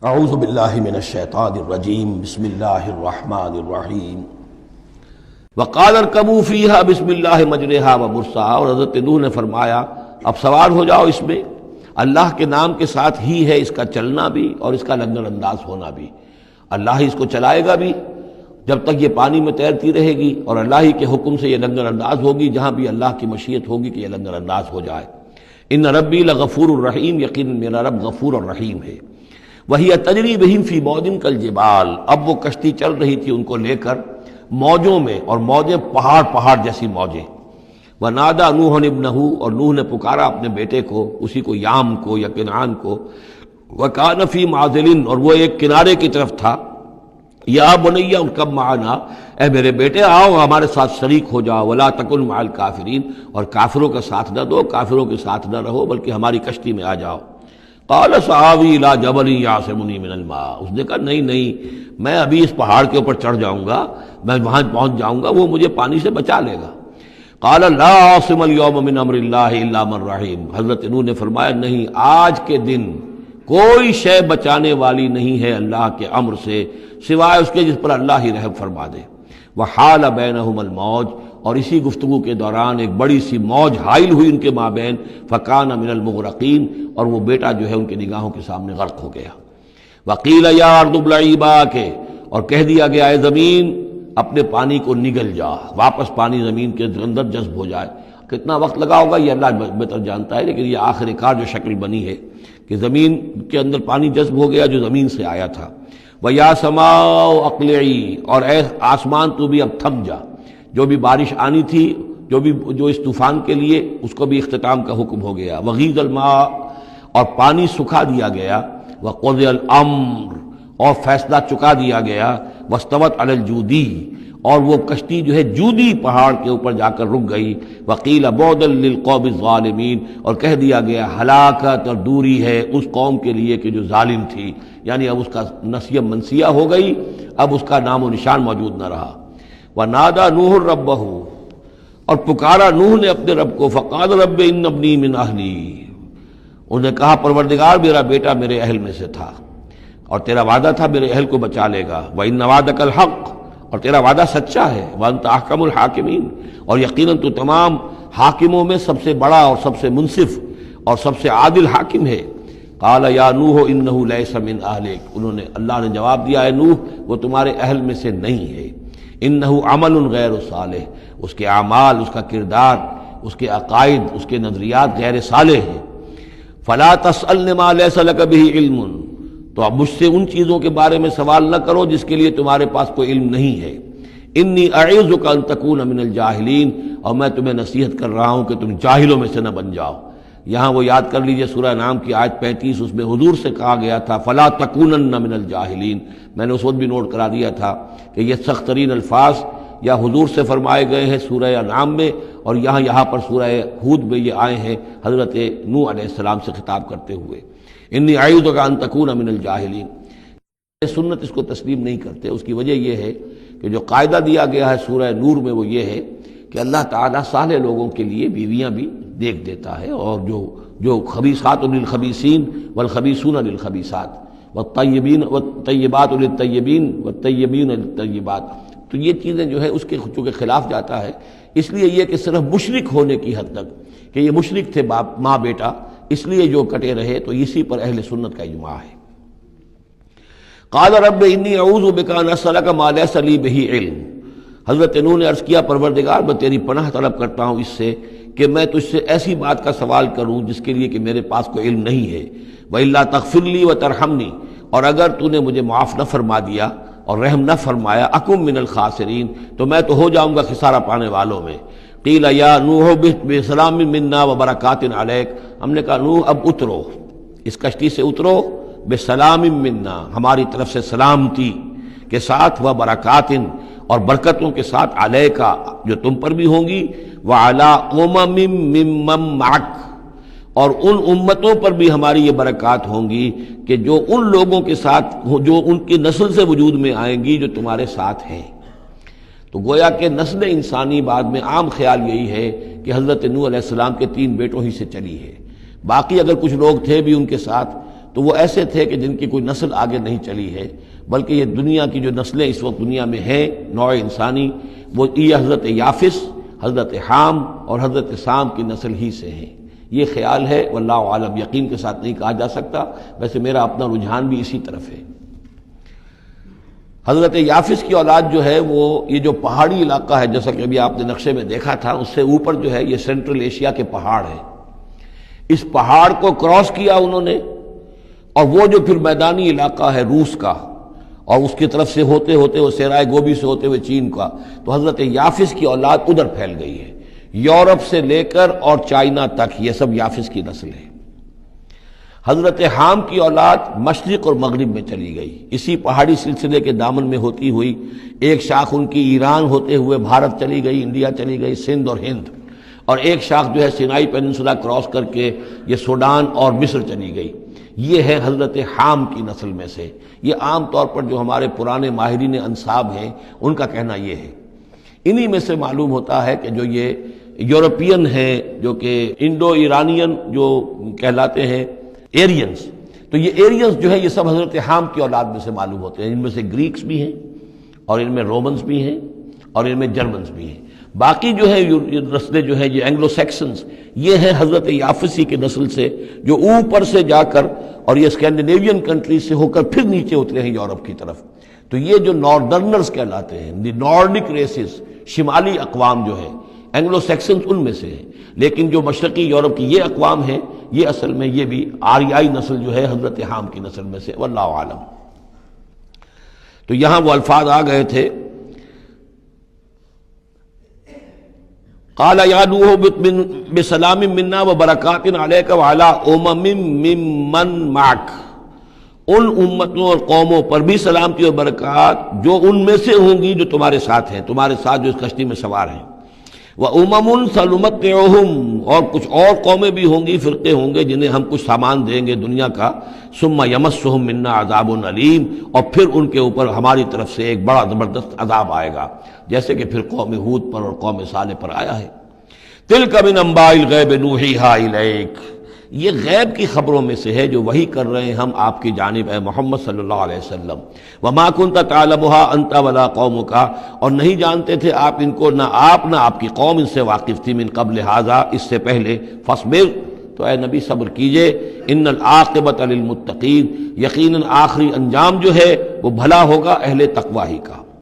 اعوذ باللہ من الشیطان الرجیم بسم اللہ الرحمن الرحیم وقال ارکبوا فیہا بسم اللہ مجریہا ومرساہا، اور حضرت نوح نے فرمایا اب سوار ہو جاؤ اس میں، اللہ کے نام کے ساتھ ہی ہے اس کا چلنا بھی اور اس کا لنگر انداز ہونا بھی، اللہ ہی اس کو چلائے گا بھی جب تک یہ پانی میں تیرتی رہے گی، اور اللہ ہی کے حکم سے یہ لنگر انداز ہوگی جہاں بھی اللہ کی مشیت ہوگی کہ یہ لنگر انداز ہو جائے۔ ان ربی لغفور الرحیم، یقین میرا رب غفور الرحیم ہے۔ وہی تجری بہم فی موج کالجبال، اب وہ کشتی چل رہی تھی ان کو لے کر موجوں میں، اور موجیں پہاڑ جیسی موجیں۔ ونادى نوح ابنہ، اور نوح نے پکارا اپنے بیٹے کو، اسی کو یام کو یا کنعان کو، وکان فی معزل، اور وہ ایک کنارے کی طرف تھا، یا بنی ارکب معنا، اے میرے بیٹے آؤ ہمارے ساتھ شریک ہو جاؤ، ولا تکن مع الکافرین، اور کافروں کا ساتھ نہ دو، کافروں کے ساتھ نہ رہو بلکہ ہماری کشتی میں آ جاؤ۔ قال سآوی الی جبل یعصمنی من الماء، اس نے کہا نہیں میں ابھی اس پہاڑ کے اوپر چڑھ جاؤں گا، میں وہاں پہنچ جاؤں گا، وہ مجھے پانی سے بچا لے گا۔ قال لا عاصم اليوم من امر اللہ الا من رحم، حضرت نوح نے فرمایا نہیں، آج کے دن کوئی شے بچانے والی نہیں ہے اللہ کے امر سے سوائے اس کے جس پر اللہ ہی رحم فرما دے۔ وحال بینہم الموج، اور اسی گفتگو کے دوران ایک بڑی سی موج حائل ہوئی ان کے مابین، فکان من المغرقین، اور وہ بیٹا جو ہے ان کی نگاہوں کے سامنے غرق ہو گیا۔ وقیل یا ارض ابلعی ماءک، اور کہہ دیا گیا اے زمین اپنے پانی کو نگل جا، واپس پانی زمین کے اندر جذب ہو جائے۔ کتنا وقت لگا ہوگا یہ اللہ بہتر جانتا ہے، لیکن یہ آخر کار جو شکل بنی ہے کہ زمین کے اندر پانی جذب ہو گیا جو زمین سے آیا تھا۔ وَيَا سَمَاءُ أَقْلِعِي، اور اے آسمان تو بھی اب تھم جا، جو بھی بارش آنی تھی، جو اس طوفان کے لیے، اس کو بھی اختتام کا حکم ہو گیا۔ وَغِيضَ الْمَاءُ، اور پانی سکھا دیا گیا۔ وَقُضِيَ الْأَمْرُ، اور فیصلہ چکا دیا گیا۔ وَاسْتَوَتْ عَلَى الْجُودِيِّ، اور وہ کشتی جو ہے جودی پہاڑ کے اوپر جا کر رک گئی۔ وَقِيلَ بُعْدًا لِلْقَوْمِ الظَّالِمِينَ، اور کہہ دیا گیا ہلاکت اور دوری ہے اس قوم کے لیے کہ جو ظالم تھی، یعنی اب اس کا نسیہ منسیہ ہو گئی، اب اس کا نام و نشان موجود نہ رہا۔ وَنَادَى نُوحٌ رَبَّهُ، اور پکارا نوح نے اپنے رب کو، فَقَالَ رَبِّ إِنَّ ابْنِي مِنْ أَهْلِي، انہوں نے کہا پروردگار میرا بیٹا میرے اہل میں سے تھا، اور تیرا وعدہ تھا میرے اہل کو بچا لے گا۔ وَإِنَّ وَعْدَكَ الْحَقُّ، اور تیرا وعدہ سچا ہے۔ وَأَنْتَ أَحْكَمُ الْحَاكِمِينَ، اور یقیناً تو تمام حاکموں میں سب سے بڑا اور سب سے منصف اور سب سے عادل حاکم ہے۔ قال یا نوح انہ لیس من اہلک، انہوں نے اللہ نے جواب دیا اے نوح وہ تمہارے اہل میں سے نہیں ہے۔ انہ عمل غیر صالح، اس کے اعمال، اس کا کردار، اس کے عقائد، اس کے نظریات غیر صالح ہیں۔ فلا تسألن ما لیس لک بہ علم، تو اب مجھ سے ان چیزوں کے بارے میں سوال نہ کرو جس کے لیے تمہارے پاس کوئی علم نہیں ہے۔ انی اعوذک ان تکون من الجاہلین، اور میں تمہیں نصیحت کر رہا ہوں کہ تم جاہلوں میں سے نہ بن جاؤ۔ یہاں وہ یاد کر لیجئے سورہ نام کی آیت 35، اس میں حضور سے کہا گیا تھا فلا تکونن من الجاہلین، میں نے اس وقت بھی نوٹ کرا دیا تھا کہ یہ سخت ترین الفاظ یا حضور سے فرمائے گئے ہیں سورہ انعام میں، اور یہاں پر سورہ ہود میں یہ آئے ہیں حضرت نوح علیہ السلام سے خطاب کرتے ہوئے۔ انی اعوذک ان تکون من الجاہلین، سنت اس کو تسلیم نہیں کرتے۔ اس کی وجہ یہ ہے کہ جو قاعدہ دیا گیا ہے سورہ نور میں وہ یہ ہے کہ اللہ تعالیٰ صالح لوگوں کے لیے بیویاں بھی دیکھ دیتا ہے، اور جو خبیثات للخبیثین والخبیثون للخبیثات والطیبات للطیبین والطیبین للطیبات، تو یہ چیزیں جو ہے اس کے چونکہ خلاف جاتا ہے، اس لیے یہ کہ صرف مشرک ہونے کی حد تک کہ یہ مشرک تھے باپ ماں بیٹا، اس لیے جو کٹے رہے، تو اسی پر اہل سنت کا اجماع ہے۔ قال رب انی اعوذ بک ان اسألک ما لیس لی بہ علم، حضرت نوح نے عرض کیا پروردگار میں تیری پناہ طلب کرتا ہوں اس سے کہ میں تجھ سے ایسی بات کا سوال کروں جس کے لیے کہ میرے پاس کوئی علم نہیں ہے۔ وَإِلَّا تَغْفِرْ لِي وَتَرْحَمْنِي، اور اگر تو نے مجھے معاف نہ فرما دیا اور رحم نہ فرمایا، اکم من الخاسرین، تو میں تو ہو جاؤں گا خسارہ پانے والوں میں۔ قیل یا نوح اہبط بسلام منا وبرکات علیک، ہم نے کہا نوح اب اترو، اس کشتی سے اترو، بسلام منا، ہماری طرف سے سلامتی کے ساتھ، و برکات، اور برکتوں کے ساتھ، علیکا، جو تم پر بھی ہوں گی، وعلی امم ممن معک، اور ان امتوں پر بھی ہماری یہ برکات ہوں گی کہ جو ان لوگوں کے ساتھ جو ان کی نسل سے وجود میں آئیں گی جو تمہارے ساتھ ہیں۔ تو گویا کہ نسل انسانی بعد میں عام خیال یہی ہے کہ حضرت نوح علیہ السلام کے 3 بیٹوں ہی سے چلی ہے، باقی اگر کچھ لوگ تھے بھی ان کے ساتھ تو وہ ایسے تھے کہ جن کی کوئی نسل آگے نہیں چلی ہے، بلکہ یہ دنیا کی جو نسلیں اس وقت دنیا میں ہیں نوع انسانی، وہ یہ حضرت یافس، حضرت حام اور حضرت سام کی نسل ہی سے ہیں۔ یہ خیال ہے، واللہ عالم، یقین کے ساتھ نہیں کہا جا سکتا، ویسے میرا اپنا رجحان بھی اسی طرف ہے۔ حضرت یافس کی اولاد جو ہے وہ یہ جو پہاڑی علاقہ ہے، جیسا کہ ابھی آپ نے نقشے میں دیکھا تھا، اس سے اوپر جو ہے یہ سینٹرل ایشیا کے پہاڑ ہیں۔ اس پہاڑ کو کراس کیا انہوں نے، اور وہ جو پھر میدانی علاقہ ہے روس کا، اور اس کی طرف سے ہوتے ہوتے وہ سیرائے گوبی سے ہوتے ہوئے چین کا، تو حضرت یافس کی اولاد ادھر پھیل گئی ہے، یورپ سے لے کر اور چائنا تک، یہ سب یافس کی نسل ہے۔ حضرت حام کی اولاد مشرق اور مغرب میں چلی گئی، اسی پہاڑی سلسلے کے دامن میں ہوتی ہوئی، ایک شاخ ان کی ایران ہوتے ہوئے بھارت چلی گئی، انڈیا چلی گئی، سندھ اور ہند، اور ایک شاخ جو ہے سینائی پیننسولا کراس کر کے یہ سوڈان اور مصر چلی گئی۔ یہ ہے حضرت حام کی نسل میں سے۔ یہ عام طور پر جو ہمارے پرانے ماہرین انساب ہیں ان کا کہنا یہ ہے۔ انہی میں سے معلوم ہوتا ہے کہ جو یہ یورپین ہیں، جو کہ انڈو ایرانین جو کہلاتے ہیں ایرینز، تو یہ ایرینز جو ہے یہ سب حضرت حام کی اولاد میں سے معلوم ہوتے ہیں۔ ان میں سے گریکس بھی ہیں، اور ان میں رومنز بھی ہیں، اور ان میں جرمنز بھی ہیں۔ باقی جو ہے نسلیں جو ہیں یہ اینگلو سیکسنز، یہ ہیں حضرت یافسی کے نسل سے، جو اوپر سے جا کر اور یہ اسکینڈینیوین کنٹری سے ہو کر پھر نیچے اترے ہیں یورپ کی طرف۔ تو یہ جو ناردرنرز کہلاتے ہیں، دی نارڈک ریسز، شمالی اقوام جو ہیں، اینگلو سیکسنز ان میں سے ہیں، لیکن جو مشرقی یورپ کی یہ اقوام ہیں، یہ اصل میں یہ بھی آریائی نسل جو ہے حضرت حام کی نسل میں سے، واللہ عالم۔ تو یہاں وہ الفاظ آ گئے تھے، قال یا نوح بسلام منا وبرکات علیک وعلی امم ممن معک، ان امتوں اور قوموں پر بھی سلامتی اور برکات جو ان میں سے ہوں گی جو تمہارے ساتھ ہیں، تمہارے ساتھ جو اس کشتی میں سوار ہیں۔ وَأُمَمٌ سَنُمَتِّعُهُمْ، اور کچھ اور قومیں بھی ہوں گی، فرقے ہوں گے جنہیں ہم کچھ سامان دیں گے دنیا کا، ثُمَّ يَمَسُّهُم مِّنَّا عَذَابٌ أَلِيمٌ، اور پھر ان کے اوپر ہماری طرف سے ایک بڑا زبردست عذاب آئے گا، جیسے کہ پھر قوم ہود پر اور قوم صالح پر آیا ہے۔ تِلْكَ مِنْ أَنْبَاءِ الْغَيْبِ نُوحِيهَا إِلَيْكَ، یہ غیب کی خبروں میں سے ہے جو وحی کر رہے ہیں ہم آپ کی جانب اے محمد صلی اللہ علیہ وسلم۔ وَمَا كُنْتَ تَعْلَمُهَا أَنْتَ وَلَا قَوْمُكَ، اور نہیں جانتے تھے آپ ان کو، نہ آپ نہ آپ کی قوم ان سے واقف تھی، من قبل هذا، اس سے پہلے، فاصبر، تو اے نبی صبر کیجئے، ان العاقبۃ للمتقین، یقیناً آخری انجام جو ہے وہ بھلا ہوگا اہل تقوی ہی کا۔